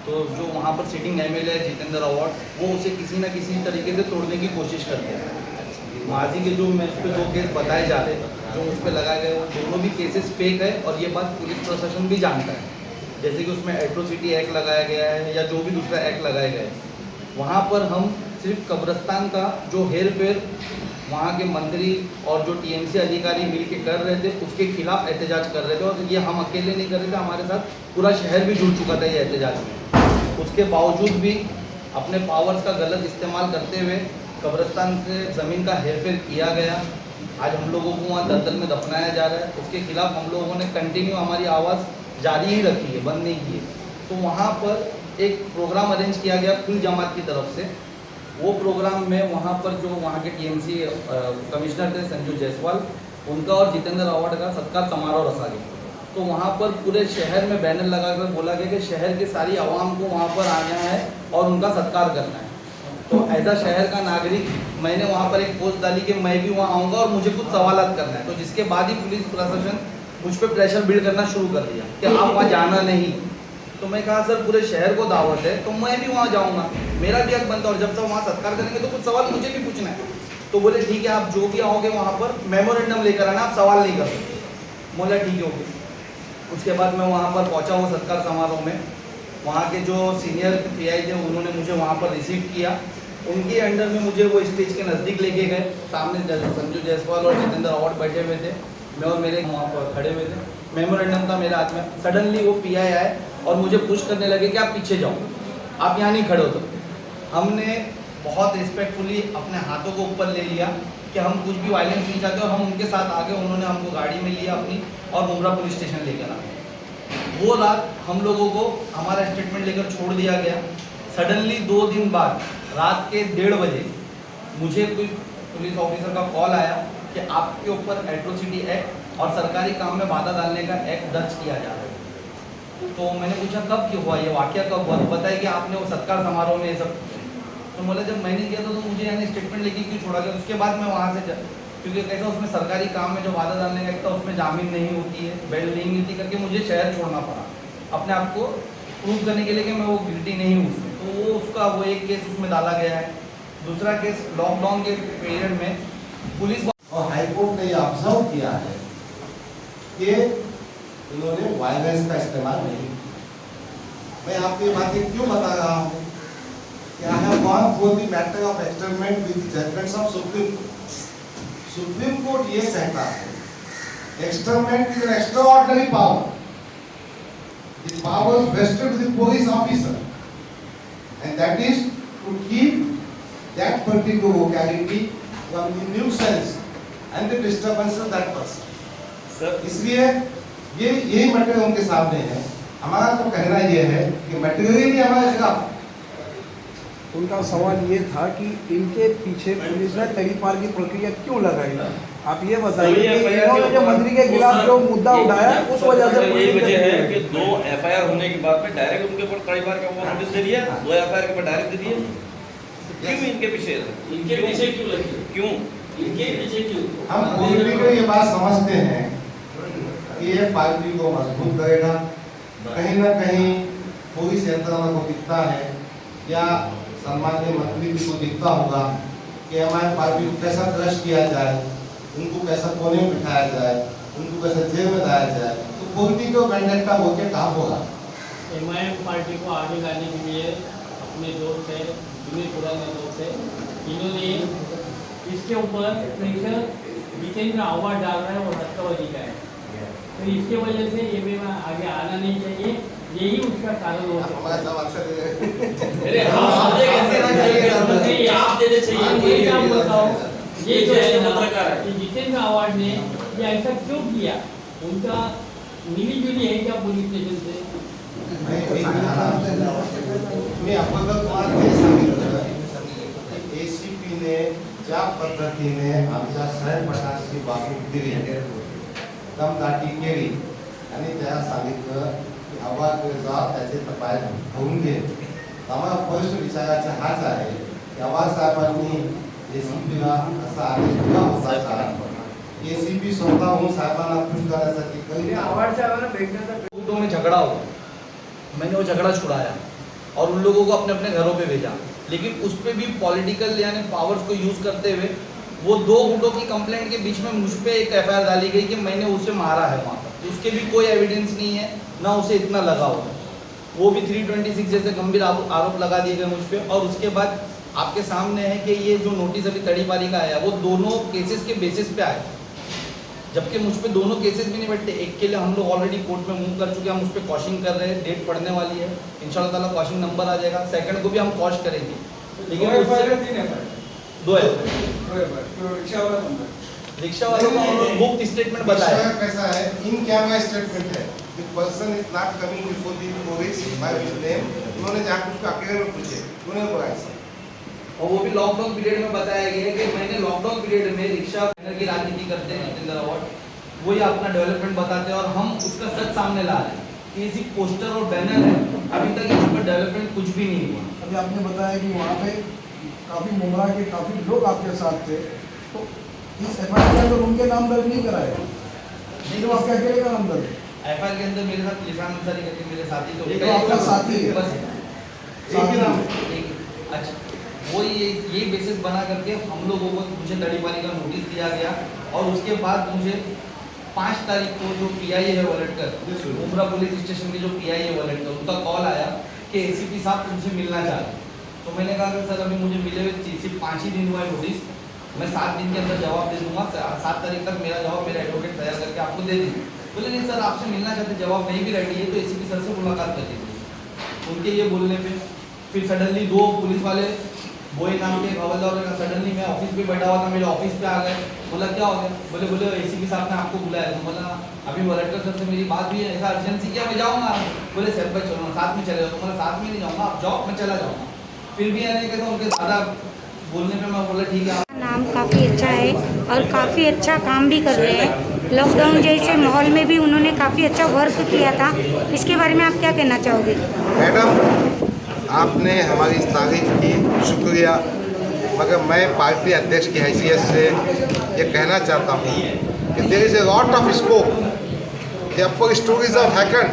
तो जो वहाँ पर सिटिंग एमएलए है जितेंद्र अवार्ड, वो उसे किसी न किसी तरीके से तोड़ने की कोशिश करते हैं। माजी के जो मैं उस पर 2 केस बताए जा रहे हैं, जो उस पर लगाए गए, वो दोनों भी केसेस फेक है और ये बात पुलिस प्रशासन भी जानता है। जैसे कि उसमें एट्रोसिटी एक्ट लगाया गया है या जो भी दूसरा एक्ट लगाए गए, वहाँ पर हम सिर्फ कब्रिस्तान का जो हेर फेर वहाँ के मंत्री और जो टीएमसी अधिकारी मिल के कर रहे थे, उसके खिलाफ एहतजाज कर रहे थे। और ये हम अकेले नहीं कर रहे थे, हमारे साथ पूरा शहर भी जुड़ चुका था ये एहतजाज में। उसके बावजूद भी अपने पावर्स का गलत इस्तेमाल करते हुए कब्रिस्तान से ज़मीन का हेरफेर किया गया। आज हम लोगों को वहाँ दलदल में दफनाया जा रहा है। उसके खिलाफ हम लोगों ने कंटिन्यू हमारी आवाज़ जारी ही रखी है, बंद नहीं की है। तो वहाँ पर एक प्रोग्राम अरेंज किया गया कुल जमात की तरफ से। वो प्रोग्राम में वहाँ पर जो वहाँ के टीएमसी कमिश्नर थे संजू जायसवाल, उनका और जितेंद्र अवार्ड का सत्कार समारोह रखा गया। तो वहाँ पर पूरे शहर में बैनर लगाकर बोला गया कि शहर के सारी आवाम को वहाँ पर आना है और उनका सत्कार करना है। तो एज अ शहर का नागरिक मैंने वहाँ पर एक पोस्ट डाली कि मैं भी वहाँ आऊँगा और मुझे कुछ सवालात करना है। तो जिसके बाद ही पुलिस प्रशासन मुझ पर प्रेशर बिल्ड करना शुरू कर दिया कि आप वहाँ जाना नहीं। तो मैं कहा सर पूरे शहर को दावत है तो मैं भी वहाँ जाऊँगा, मेरा भी हक बनता है, और जब तक वहाँ सत्कार करेंगे तो कुछ सवाल मुझे भी पूछना है। तो बोले ठीक है, आप जो भी आओगे वहाँ पर मेमोरेंडम लेकर आना, आप सवाल नहीं कर सकते। बोला ठीक है ओके। उसके बाद मैं वहाँ पर पहुँचा हूँ सत्कार समारोह में। वहाँ के जो सीनियर पीआई थे उन्होंने मुझे वहाँ पर रिसीव किया। उनके अंडर में मुझे वो स्टेज के नज़दीक लेके गए। सामने संजू जायसवाल और जितेंद्र अवार्ड बैठे हुए थे, मैं और मेरे वहाँ पर खड़े हुए थे। मेमोरेंडम था मेरे हाथ में। सडनली वो पीआई आए और मुझे पुश करने लगे कि आप पीछे जाओ, आप यहाँ नहीं खड़े हो सकते। हमने बहुत रिस्पेक्टफुली अपने हाथों को ऊपर ले लिया कि हम कुछ भी वायलेंस नहीं चाहते, और हम उनके साथ आगे उन्होंने हमको गाड़ी में लिया अपनी और मुमरा पुलिस स्टेशन लेकर आए। वो रात हम लोगों को हमारा स्टेटमेंट लेकर छोड़ दिया गया। सडनली 2 दिन बाद रात के 1:30 बजे मुझे कोई पुलिस ऑफिसर का कॉल आया कि आपके ऊपर एट्रोसिटी एक्ट और सरकारी काम में बाधा डालने का एक्ट दर्ज किया जा रहा है। तो मैंने पूछा कब क्यों हुआ, ये वाकया कब हुआ? बताया कि आपने वो सत्कार समारोह में ये सब। तो बोले जब मैंने किया था तो मुझे यानी स्टेटमेंट लेके क्यों छोड़ा गया? उसके बाद मैं वहाँ से क्योंकि कैसा उसमें सरकारी काम में जो बाधा डालने का एक था उसमें जामीन नहीं होती है, बेल नहीं मिलती करके मुझे शहर छोड़ना पड़ा अपने आप को प्रूव करने के लिए कि मैं वो गिल्टी नहीं हूँ उसमें। तो वो उसका वो एक केस उसमें डाला गया है। दूसरा केस लॉकडाउन के पीरियड में पुलिस और हाईकोर्ट ने ये ऑब्जर्व किया है कि इन्होंने वायलेंस का इस्तेमाल नहीं। मैं आपको ये बातें क्यों बता रहा हूँ कि I have gone through the matter of externment with judgements of Supreme Court. Supreme Court ये कहता है externment is an extraordinary power, the power vested with the police officer and that is to keep that particular locality from the nuisance and the disturbance of that person. इसलिए ये यही material उनके सामने है। हमारा तो कहना ये है कि मटेरियल ही हमारे खिलाफ। उनका सवाल ये था कि इनके पीछे पुलिस ने तरीपार की प्रक्रिया क्यों लगाई? आप ये बताइए कि इन्होंने जो मंत्री के खिलाफ जो मुद्दा उठाया उस वजह से यही वजह है कि 2 एफआईआर होने के बाद में डायरेक्ट उनके ऊपर तरीपार का वो नोटिस दे दिया, 2 एफआईआर के ऊपर डायरेक्ट दे दिए। क्यों इनके पीछे क्यों लगी? क्यों इनके पीछे क्यों? हम पॉलिटिकली ये बात समझते हैं कि ये पार्टी को मजबूत करेगा। कहीं ना कहीं पुलिस यंत्रणा को दिखता है या सम्मानीय मंत्री जी को दिखता होगा कि हमारे पार्टी को कैसा क्रश किया जाए, उनको कैसा कोने में बिठाया जाए, उनको कैसा जेल में लाया जाए। तो पॉलिटिकल वेंडेटा बोल के काम होगा। एमआईएम पार्टी को आगे लाने के लिए अपने दोस्त है, जुने पुराने दोस्त है, इन्होंने इसके ऊपर प्रेशर जितेंद्र अवार्ड डाल रहा है और राष्ट्रवादी का है। तो इसके वजह से ये भी आगे आना नहीं चाहिए, यही उसका कारण हो सकता है। अरे आप दे कैसे आप देने चाहिए? ये क्या बोलता हूँ, ये जो है ना पत्रकार है, जितेंद्र अवार्ड ने ये ऐसा क्यों किया? उनका मिलीजुली है क्या पुलिस स्टेशन से? मी अगोदर तुम्हाला हे सांगितलं की एसीपी ने ज्या पद्धतीने आमच्या सहपटाशी वागणूक दिली, दमदाटी केली आणि त्याला सांगितलं की आवाज जा त्याचे तपास होऊन घे। आम्हाला प्रश्न विचारायचा हाच आहे की आवाज साहेबांनी एसीपीला असा आदेश दिला होता का? एसीपी स्वतःहून साहेबांना खुश करण्यासाठी काही में झगड़ा हुआ, मैंने वो झगड़ा छुड़ाया। और उन लोगों को अपने अपने घरों पे भेजा। लेकिन उस पर भी पॉलिटिकल यानी पावर्स को यूज़ करते हुए वो 2 गुटों की कंप्लेंट के बीच में मुझ पर एक FIR डाली गई कि मैंने उसे मारा है वहाँ पर। उसके भी कोई एविडेंस नहीं है, ना उसे इतना लगा हुआ है। वो भी 326 जैसे गंभीर आरोप लगा दिए गए मुझ पर। और उसके बाद आपके सामने है कि ये जो नोटिस अभी तड़ीपारी का आया वो दोनों केसेस के बेसिस पे आया, जबकि मुझ पे दोनों केसेस भी नहीं बैठते। एक के लिए हम लोग ऑलरेडी कोर्ट में मूव कर चुके हैं, हम उस पर कॉशिंग कर रहे हैं, डेट पड़ने वाली है, इंशाल्लाह ताला कॉशिंग नंबर आ जाएगा। सेकंड को भी हम कॉश करेंगे, लेकिन 2 रिक्शा वालों को उन्होंने बुक स्टेटमेंट बताया। रिक्शा कैसा है, इन कैमरा स्टेटमेंट है, the person is not coming before the police by his name. उन्होंने जाकर उसको अकेले में पूछे, उन्होंने बोला ऐसा। और वो भी लॉकडाउन पीरियड में बताया गया है कि मैंने लॉकडाउन पीरियड में रिक्शा की राजनीति करते हैं जितेंद्र अवार्ड, वो ही अपना डेवलपमेंट बताते हैं और हम उसका सच सामने ला रहे हैं कि इसी पोस्टर और बैनर है, अभी तक यहाँ पर डेवलपमेंट कुछ भी नहीं हुआ। अभी आपने बताया कि वहाँ पे काफ़ी मुमरा के काफ़ी लोग आपके साथ थे, तो इस FIR के अंदर उनके नाम दर्ज नहीं कराए, नहीं तो आपके अकेले का नाम दर्ज है। FIR के अंदर मेरे साथ लिसान अंसारी करके मेरे साथी तो ये तो आपका साथी है। बस एक ही नाम है। अच्छा, वो ये बेसिस बना करके हम लोगों को मुझे तड़ीपारी का नोटिस दिया गया और उसके बाद मुझे 5 तारीख को जो PI है वलटकर, मुमरा पुलिस स्टेशन के जो PI है वलटकर, उनका कॉल आया कि ACP साहब तुमसे मिलना चाह रहे हैं। तो मैंने कहा कि सर अभी मुझे मिले हुए सिर्फ 5 ही दिन हुआ है नोटिस, मैं 7 दिन के अंदर जवाब दे दूंगा, 7 तारीख तक मेरा जवाब मेरा एडवोकेट तैयार करके आपको दे देंगे। बोले नहीं सर, आपसे मिलना चाहते, जवाब नहीं भी रेडी है तो ACP सर से मुलाकात कर लीजिए। उनके ये बोलने पे फिर सडनली 2 पुलिस वाले बोई नाम के हवलदार ने सडनली मैं ऑफिस पे बैठा हुआ था, मेरे ऑफिस पे आ गए। बोला क्या हो गया? बोले ACP साहब ने आपको बुलाया। तो बोला अभी वलटकर सर से मेरी बात हुई है, ऐसा अर्जेंसी क्या, मैं जाऊँगा। बोले सर भाई चलो साथ में चले जाओ। तो बोला साथ में नहीं जाऊँगा, आप जाओ मैं चला जाऊँगा। फिर भी आने के उनके ज़्यादा बोलने पे मैं बोला ठीक है। नाम काफ़ी अच्छा है और काफ़ी अच्छा काम भी कर रहे हैं। लॉकडाउन जैसे माहौल में भी उन्होंने काफ़ी अच्छा वर्क किया था, इसके बारे में आप क्या कहना चाहोगे? मैडम, आपने हमारी तारीफ की, शुक्रिया, मगर मैं पार्टी अध्यक्ष की हैसियत से ये कहना चाहता हूँ कि there is a lot of scope, the upper storeys of हैकेंड,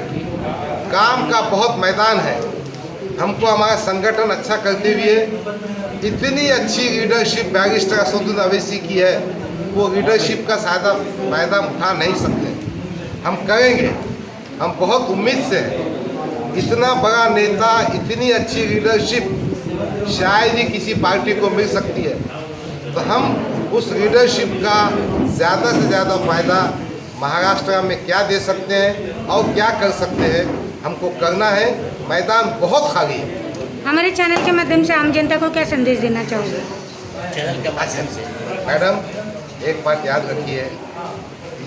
काम का बहुत मैदान है। हमको हमारा संगठन अच्छा करते हुए इतनी अच्छी लीडरशिप बैरिस्टर असदुद्दीन अवैसी की है, वो लीडरशिप का फ़ायदा उठा नहीं सकते। हम करेंगे, हम बहुत उम्मीद से हैं। इतना बड़ा नेता, इतनी अच्छी लीडरशिप शायद ही किसी पार्टी को मिल सकती है, तो हम उस लीडरशिप का ज़्यादा से ज़्यादा फ़ायदा महाराष्ट्र में क्या दे सकते हैं और क्या कर सकते हैं, हमको करना है। मैदान बहुत खाली है। हमारे चैनल के माध्यम से आम जनता को क्या संदेश देना चाहोगे? चैनल के माध्यम से मैडम, एक बात याद रखिए,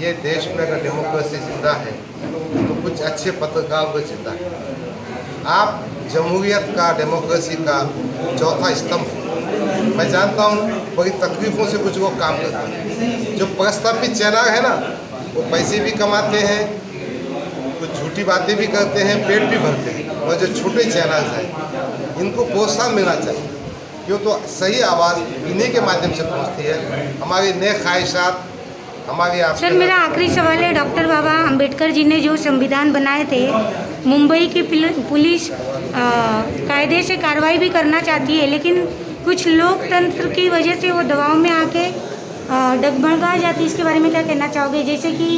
ये देश में अगर डेमोक्रेसी जिंदा है तो कुछ अच्छे पत्रकारों को जिंदा है। आप जमहूरियत का, डेमोक्रेसी का चौथा स्तंभ है। मैं जानता हूँ बड़ी तकलीफों से कुछ लोग काम करते हैं। जो प्रस्तापित चैनल है ना, वो पैसे भी कमाते हैं, कुछ झूठी बातें भी करते हैं, पेट भी भरते हैं। और जो छोटे चैनल्स हैं, इनको प्रोत्साहन मिलना चाहिए, क्यों तो सही आवाज़ इन्हीं के माध्यम से पहुँचती है। हमारी नए ख्वाहिशात, हमारी आप। सर, मेरा आखिरी सवाल है, डॉक्टर बाबा अंबेडकर जी ने जो संविधान बनाए थे, मुंबई की पुलिस कायदे से कार्रवाई भी करना चाहती है, लेकिन कुछ लोकतंत्र की वजह से वो दबाव में आके डगमगा जाती है, इसके बारे में क्या कहना चाहोगे? जैसे कि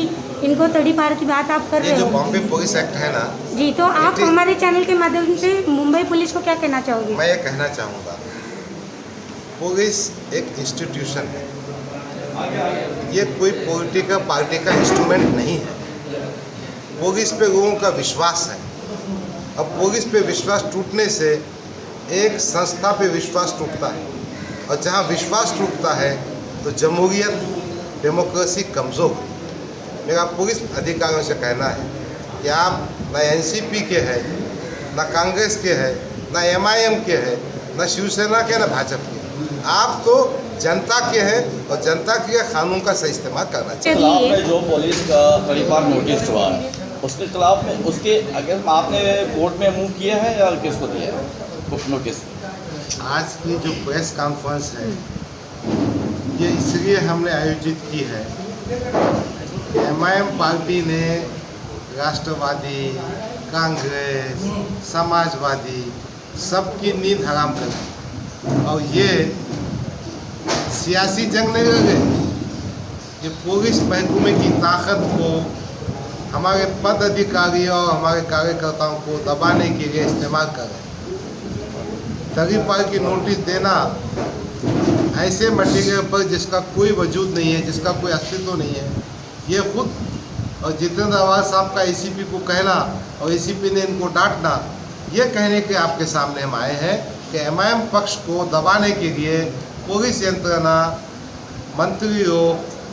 इनको तड़ीपार की बात आप कर रहे ये जो हो बॉम्बे पुलिस एक्ट है ना जी, तो आप हमारे चैनल के माध्यम से मुंबई पुलिस को क्या कहना चाहोगे? मैं ये कहना चाहूँगा, पुलिस एक इंस्टीट्यूशन है, ये कोई पॉलिटिकल पार्टी का इंस्ट्रूमेंट नहीं है। पुलिस पे लोगों का विश्वास है। अब पुलिस पे विश्वास टूटने से एक संस्था पे विश्वास टूटता है, और जहाँ विश्वास टूटता है तो जमहूरियत, डेमोक्रेसी कमज़ोर है। मेरा पुलिस अधिकारियों से कहना है कि आप न एनसीपी के हैं, न कांग्रेस के हैं, न MIM के हैं, न शिवसेना के, न भाजपा के। आप तो जनता के हैं और जनता के कानून का सही इस्तेमाल करना चाहिए। खिलाफ में जो पुलिस का तड़ीपार नोटिस हुआ है, उसके खिलाफ में उसके अगर आपने कोर्ट में मूव किया है या किसको दिया है नोटिस? आज की जो प्रेस कॉन्फ्रेंस है, ये इसलिए हमने आयोजित की है कि MIM पार्टी ने राष्ट्रवादी, कांग्रेस, समाजवादी सबकी नींद हराम करें। और ये सियासी जंग नहीं लगे, ये पुलिस महकमे की ताकत को हमारे पद अधिकारियों और हमारे कार्यकर्ताओं को दबाने के लिए इस्तेमाल करें। तरीपार की नोटिस देना ऐसे मटेरियल पर जिसका कोई वजूद नहीं है, जिसका कोई अस्तित्व नहीं है, ये खुद और जितेंद्र आवाज साहब का एसीपी को कहना और एसीपी ने इनको डांटना, ये कहने के आपके सामने हम आए हैं कि एमआईएम पक्ष को दबाने के लिए पुलिस यंत्रणा, मंत्रियों,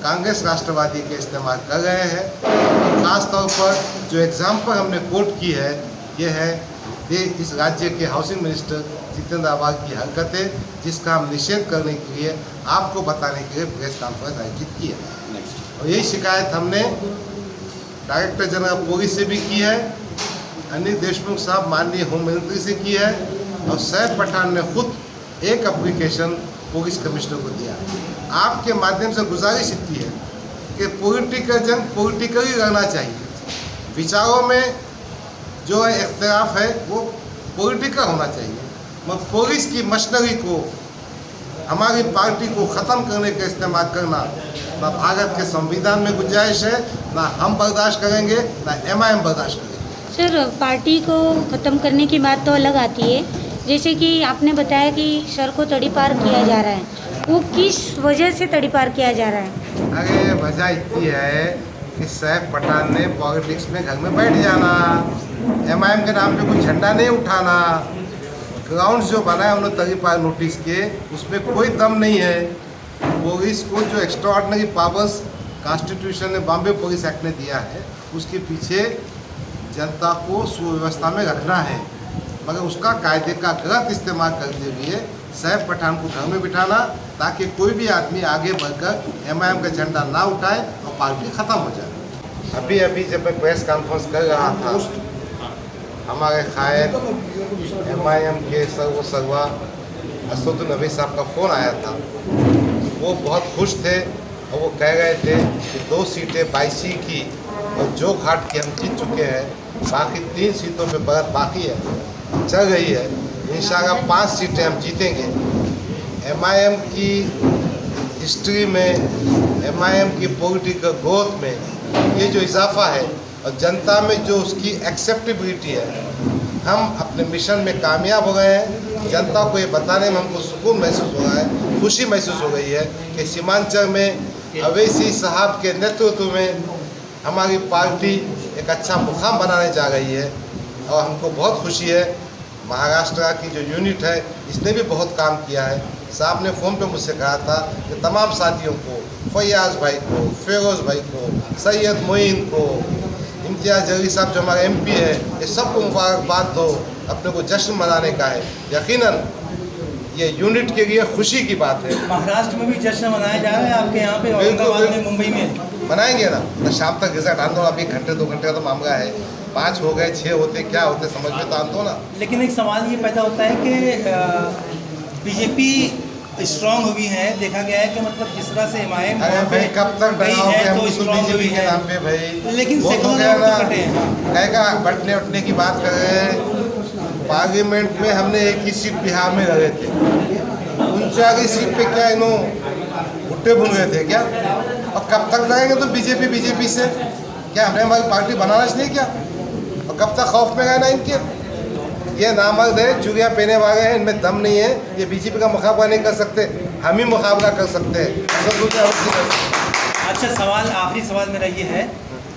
कांग्रेस राष्ट्रवादी के इस्तेमाल कर रहे हैं। और ख़ास तौर पर जो एग्जाम्पल हमने कोट की है, ये है इस राज्य के हाउसिंग मिनिस्टर जितेंद्र आवाज की हरकतें, जिसका हम निषेध करने के लिए आपको बताने के लिए प्रेस कॉन्फ्रेंस आयोजित की है। और यही शिकायत हमने डायरेक्टर जनरल पुलिस से भी की है, अनिल देशमुख साहब माननीय होम मिनिस्ट्री से की है, और सैफ पठान ने खुद एक एप्लीकेशन पुलिस कमिश्नर को दिया। आपके माध्यम से गुजारिश इतनी है कि पॉलिटिकल जंग पॉलिटिकली लड़ना चाहिए। विचारों में जो है इख्तिलाफ है वो पॉलिटिकल होना चाहिए, मगर पुलिस की मशीनरी को, हमारी पार्टी को ख़त्म करने का इस्तेमाल करना ना भारत के संविधान में गुंजाइश है, ना हम बर्दाश्त करेंगे, ना एमआईएम बर्दाश्त करेंगे। सर, पार्टी को ख़त्म करने की बात तो अलग आती है, जैसे कि आपने बताया कि सर को तड़ीपार किया जा रहा है, वो किस वजह से तड़ीपार किया जा रहा है? अरे वजह इतनी है कि सैफ पठान ने पॉलिटिक्स में घर में बैठ जाना, एमआईएम के नाम पे कोई झंडा नहीं उठाना, ग्राउंड जो बनाया उन्होंने तड़ीपार नोटिस के, उसमें कोई दम नहीं है। पुलिस को जो एक्स्ट्राऑर्डिनरी पावर्स कॉन्स्टिट्यूशन ने, बॉम्बे पुलिस एक्ट ने दिया है, उसके पीछे जनता को सुव्यवस्था में रखना है, मगर उसका कायदे का गलत इस्तेमाल करते हुए सैफ पठान को घर में बिठाना, ताकि कोई भी आदमी आगे बढ़कर एमआईएम का झंडा ना उठाए और पार्टी ख़त्म हो जाए। अभी अभी जब मैं प्रेस कॉन्फ्रेंस कर रहा था, हमारे कायद एमआईएम के सर्वा असदुद्दीन नबी साहब का फ़ोन आया था। वो बहुत खुश थे और वो कह रहे थे कि 2 सीटें 22 की और जो घाट की हम जीत चुके हैं, बाकी 3 सीटों पे बढ़त बाकी है, चल रही है। इंशाल्लाह 5 सीटें हम जीतेंगे। एमआईएम की हिस्ट्री में, एमआईएम की पॉलिटिकल ग्रोथ में ये जो इजाफा है और जनता में जो उसकी एक्सेप्टेबिलिटी है, हम अपने मिशन में कामयाब हो गए हैं। जनता को ये बताने में हमको सुकून महसूस हो रहा है, खुशी महसूस हो गई है कि सीमांचल में अवैसी साहब के नेतृत्व में हमारी पार्टी एक अच्छा मुकाम बनाने जा रही है। और हमको बहुत खुशी है। महाराष्ट्र की जो यूनिट है, इसने भी बहुत काम किया है। साहब ने फ़ोन पे मुझसे कहा था कि तमाम साथियों को, फैयाज़ भाई को, फिरोज़ भाई को, सैयद मोइन को, इम्तियाज़ जलील साहब जो हमारे एमपी है, ये सबको मुबारकबाद दो। अपने को जश्न मनाने का है। यकीनन ये यूनिट के लिए खुशी की बात है। महाराष्ट्र में भी जश्न मनाया जा रहा है आपके यहाँ पे, औरंगाबाद में, मुंबई में मनाएंगे ना। तो शाम तक रिजल्ट आन दो, अभी 1-2 घंटे का तो मामला है। 5 हो गए, 6 होते, क्या होते समझ में तो आन दो ना। लेकिन एक सवाल ये पैदा होता है कि बीजेपी स्ट्रांग हुई है। देखा गया है कि मतलब जिस तरह से एमआईएम अरे भाई कब तक डराओगे हमको बीजेपी के नाम पे भाई? लेकिन वो तो सेकुलर क्या वोट ना तो कटे हैं। कहेगा बटने उठने की बात कर रहे हैं। पार्लियामेंट में हमने एक ही सीट बिहार में लगे थे, 39 सीट पे क्या इन्हों भुट्टे भून गए थे क्या? और कब तक लगेंगे तो बीजेपी से? क्या हमने हमारी पार्टी बनाना चाहिए क्या? और कब तक खौफ में गए ना इनके? ये नामर्द है, चुड़ियाँ पहने वाले हैं, इनमें दम नहीं है। ये बीजेपी का मुकाबला नहीं कर सकते, हम ही मुकाबला कर सकते हैं। अच्छा सवाल, आखिरी सवाल मेरा ये है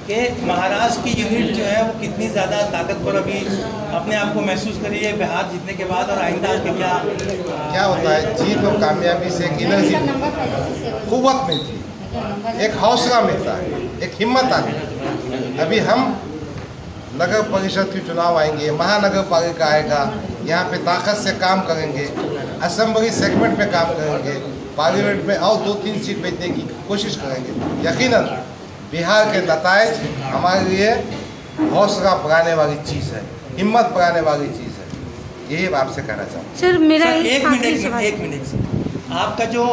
कि महाराष्ट्र की यूनिट जो है वो कितनी ज़्यादा ताकतवर अभी अपने आप को महसूस करी है बिहार जीतने के बाद, और आइंदा आपके क्या होता है? जीत और कामयाबी से एक एनर्जी, कुव्वत मिलती है, एक हौसला मिलता है, एक हिम्मत आती है। अभी हम नगर परिषद के चुनाव आएंगे, महानगर पालिका आएगा, यहाँ पे ताकत से काम करेंगे, असेंबली सेगमेंट में काम करेंगे, पार्लियामेंट में और 2-3 सीट भेजने की कोशिश करेंगे। यकीनन बिहार के नतायज हमारे लिए हौसला बढ़ाने वाली चीज़ है, हिम्मत बढ़ाने वाली चीज़ है। यही आपसे कहना चाहूँ। सर मेरा एक मिनट आपका जो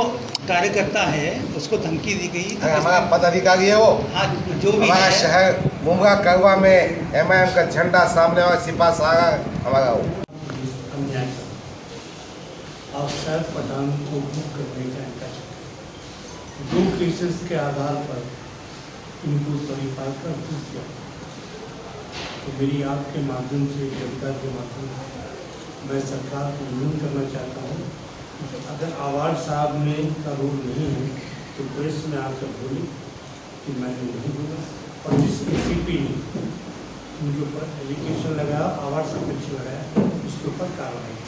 कार्यकर्ता है उसको धमकी दी गई, हमारा पदाधिकारी है वो, हाँ जो भी हमारा है, शहर मुंगा करवा में एमआईएम का झंडा सामने वाला सिपा सारा हमारा वो। आप शायद पठान को बुक करने का इनका चाहते 2 केसेस के आधार पर इनको तरीफाल कर बुक किया। तो मेरी आपके माध्यम से, जनता के माध्यम से मैं सरकार को अनुरोध करना चाहता हूँ, अगर अवार्ड साहब में का रोल नहीं है तो प्रेस में आकर बोली कि मैंने नहीं बोला, और जिस ACP ने उनके ऊपर एलिगेशन लगाया, अवार्ड सबमिशन लगाया, उसके ऊपर कार्रवाई।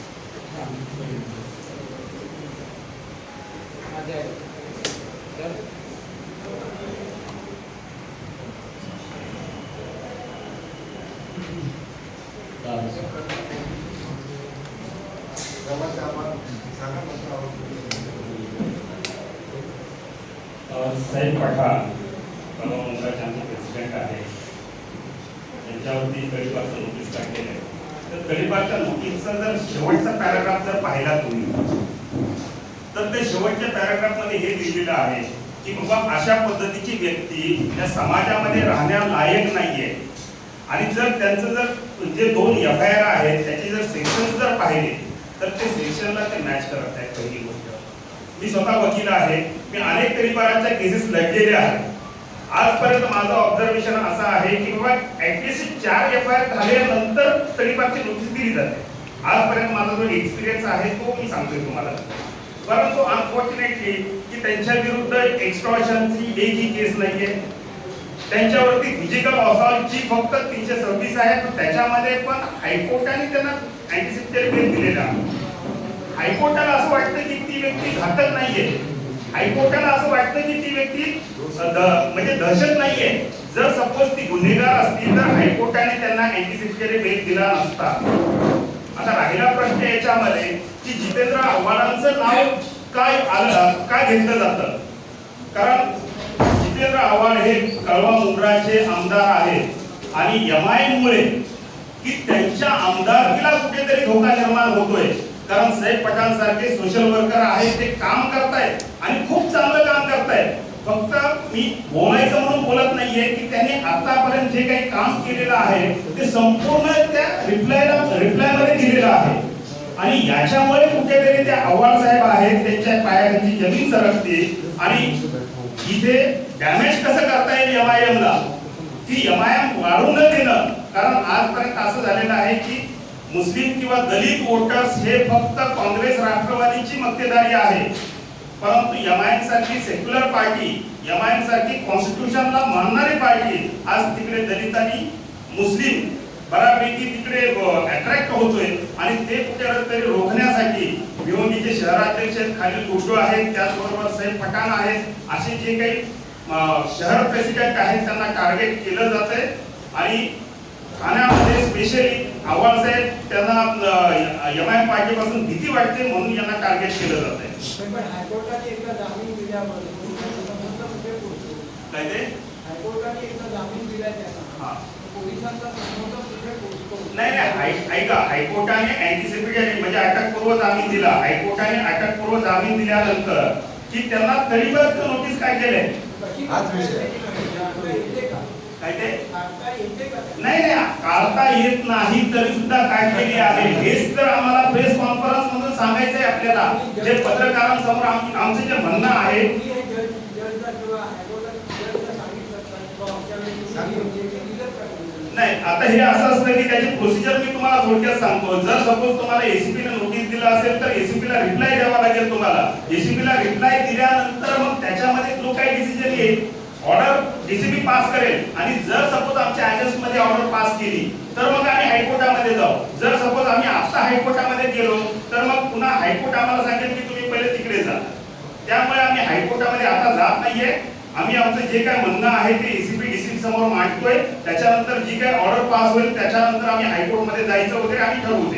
साहेब पठाण मुंबईचे प्रेसिडेंट आहे, त्यांच्यावरती तळीपारचं नोटीस टाकलेलं आहे. तर तळीपारच्या नोटीसचा जर शेवटचा पॅराग्राफ जर पाहिला तुम्ही, तर ते शेवटच्या पॅराग्राफमध्ये हे लिहिलेलं आहे की बाबा अशा पद्धतीची व्यक्ती या समाजामध्ये राहण्यालायक नाहीये, आणि जर त्यांचं जर जे 2 FIR आहेत त्याचे जर सेक्शन्स जर पाहिले तर ते सेक्शनला ते मॅच करत आहेत. पहिली गोष्ट, मी स्वतः वकील आहे, मी अनेक तळीपारांच्या केसेस लढलेल्या आहेत. आजपर्यंत माझं ऑब्झर्वेशन असं आहे की बाबा ऍटलिस्ट 4 FIR झाल्यानंतर तळीपारची नोटीस दिली जाते. आजपर्यंत माझा जो एक्सपिरियन्स आहे तो मी सांगतोय तुम्हाला. परंतु अनफॉर्च्युनेटली की त्यांच्या विरुद्ध एक्स्ट्रॉशनची एकही केस नाहीये, त्यांच्यावरती फिजिकल असॉल्टची फक्त 326 आहे. त्याच्यामध्ये पण हायकोर्टाने त्यांना अँटिसिपेटरी बेल दिलेला. हायकोर्टाला असं वाटतं की ती व्यक्ती घातक नाहीये, हायकोर्टाला असं वाटतं की ती व्यक्ती म्हणजे दहशत नाहीये. जर सपोज ती गुन्हेगार असतील तर हायकोर्टाने त्यांना अँटिसिपेटरी बेल दिला नसता. आता राहिला प्रश्न याच्यामध्ये की जितेंद्र आव्हाडांचं नाव काय घेतलं जातं, कारण जितेंद्र आव्हाड हे कळवा मुंब्राचे आमदार आहेत आणि MIM मुळे की त्यांच्या आमदारकीला कुठेतरी धोका निर्माण होतोय. कारण सैफ पठाण सारखे सोशल वर्कर आहेत, ते काम करतायत आणि खूप चांगलं काम करतायत. फक्त मी बोलायचं म्हणून बोलत नाहीये की त्यांनी आतापर्यंत जे काही काम केलेलं आहे ते संपूर्ण त्या रिप्लायमध्ये दिलेलं आहे, आणि याच्यामुळे कुठेतरी त्या आव्हाड साहेब आहेत त्यांच्या पायाखाली जमीन सरकते. आणि इथे डॅमेज कसं करता येईल MIM ला, की MIM वाढून न देणं. कारण आजपर्यंत असं झालेलं आहे की मुस्लिम किंवा दलित वोटर्स हे फक्त काँग्रेस राष्ट्रवादीची मक्तेदारी आहे, परंतु MIM सारखी सेक्युलर पार्टी, MIM सारखी कॉन्स्टिट्यूशनला मानणारी पार्टी आज तिकडे दलित आणि मुस्लिम बऱ्यापैकी तिकडे अट्रॅक्ट होतोय. आणि ते कुठेतरी रोखण्यासाठी भिवंडीचे शहराध्यक्ष खालील गुड्डू आहेत, त्याचबरोबर सैफ पठाण आहेत, असे जे काही शहर प्रेसिडेंट आहेत त्यांना टार्गेट केलं जातंय. आणि ठाण्यामध्ये स्पेशली आव्हाड साहेब त्यांना MIM पार्टीपासून भीती वाटते म्हणून यांना टार्गेट केलं जातंय. हायकोर्टाने एकदा जामीन दिल्यावर काय ते हायकोर्टाने एकदा जामीन दिला त्यांना, पोलिसांचा नाही ऐका, हायकोर्टाने अँटिसिपेटरी म्हणजे अटकपूर्व जामीन दिला. हायकोर्टाने अटकपूर्व जामीन दिल्यानंतर की त्यांना तडीपारचं नोटीस काय केलंय, काय ते नाही काढता येत नाही तरी सुद्धा काय केली आहे हेच तर आम्हाला प्रेस कॉन्फरन्स मधून सांगायचं आहे आपल्याला. जे पत्रकारांसमोर आमचं जे म्हणणं आहे, नाही आता हे असं असतं की त्याची प्रोसिजर मी तुम्हाला थोडक्यात सांगतो. जर सपोज तुम्हाला ACP ने नोटीस दिला असेल तर ACP ला रिप्लाय द्यावा लागेल तुम्हाला. ACP ला रिप्लाय दिल्यानंतर मग त्याच्यामध्ये जो काही डिसिजन येईल, ऑर्डर DCP पास करेल. आणि जर सपोज आमच्या एजन्स मध्ये ऑर्डर पास केली तर मग आम्ही हायकोर्टामध्ये जाऊ. जर सपोज आम्ही आता हायकोर्टामध्ये गेलो तर मग पुन्हा हायकोर्ट आम्हाला सांगेल की तुम्ही पहिले तिकडे जा. त्यामुळे आम्ही हायकोर्टामध्ये आता जात नाहीये. आम्ही आमचं जे काय म्हणणं आहे ते ACP DCP समोर मांडतोय. त्याच्यानंतर जी काय ऑर्डर पास होईल त्याच्यानंतर आम्ही हायकोर्टमध्ये जायचं वगैरे आम्ही ठरवू.